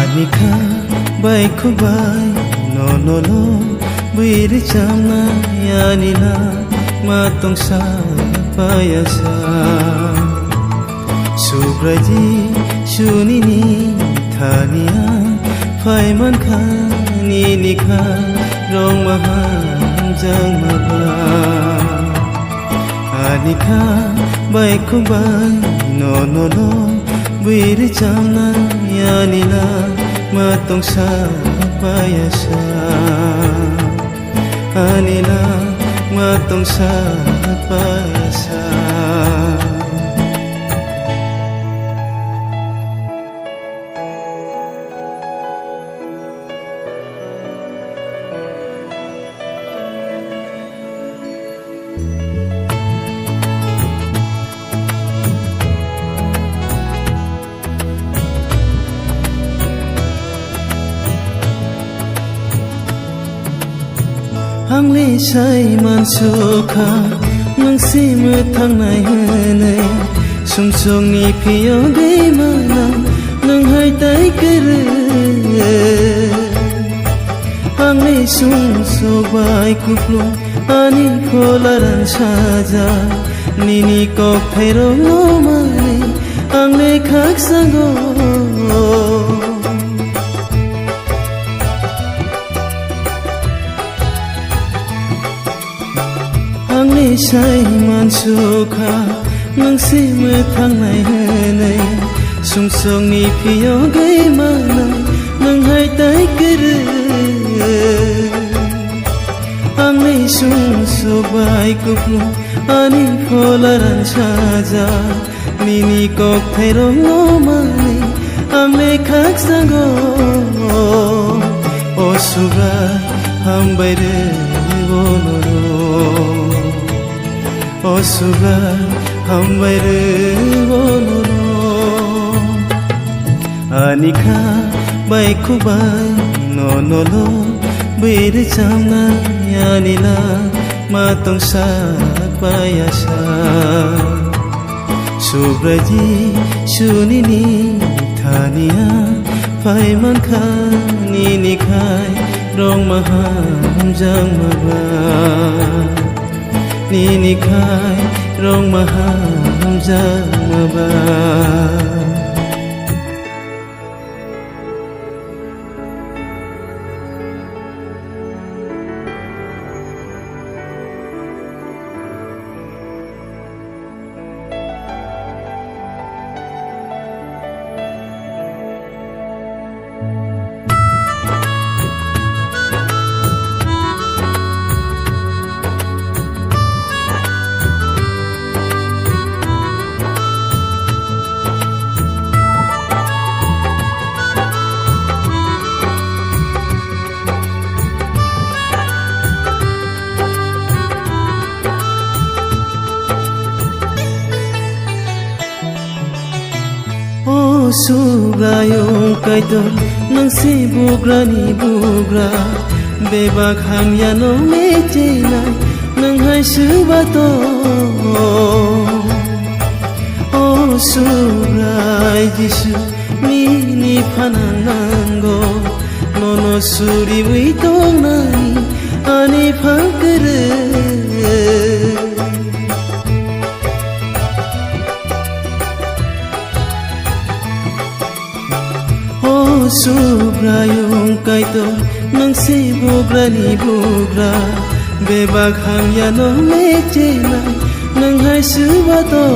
Anika bai khukbai no bir chamna yanina matong sa payasa subraji sunini thania phaiman khani nikha rong maha jangmaba Anika bai khukbai no bir chamna yanina matong sa payasa anila matong sa payasa Hangli sai man sukha nang simu thang nai hane sum song ni phiyo dei mana nang hai tai kere Hangli sum so bai kuplo ani kholaran saja nini ko phero no mane angle khak sango Hangli sai man sukha nang simu thang nai hane sum song ni phiyo gai mana nang hai tai kere Hangli sum so bai kuplo ani kholaran saja nini kok thairo no mane angle khak sango o suga hambai re bonoro O suga hambai re bonoro Anika bai khukbai no bir chamna yanila matong sa payasa subraji sunini thania phaiman khani nikhai rong maham jangmaba Nini khai rong maham jangmaba Subrayong kaidor nang si bugra ni bugra bebak ham ya no mechena nang hai subato O subray jisu ni phananango nono suri uitong nani ani phangkere Subrayong kaidor nang si bugra ni bugra bebak ham ya no mechena nang hai subato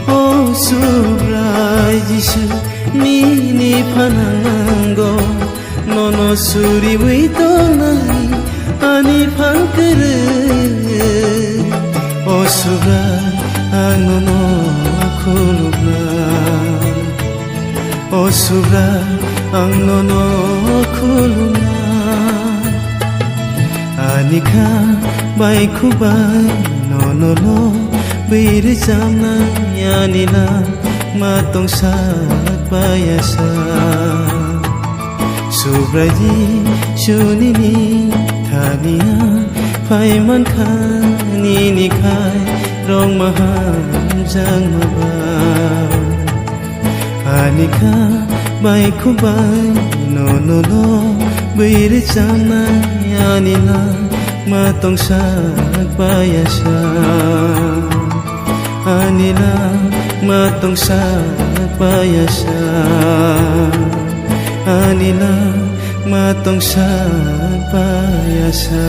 O subray jisu ni phananango nono suri uitong nani ani phangkere O subray anono khulubna O subray ang nono khulubna Anika bai khukbai no bir chamna yanina matong sa payasa subraji sunini thania phaiman khani nikhai rong maham jangmaba Ani khabai khukbai no no no biri chamna ani la ma tong sak payasa ani la ma tong sak payasa ani la ma tong sak payasa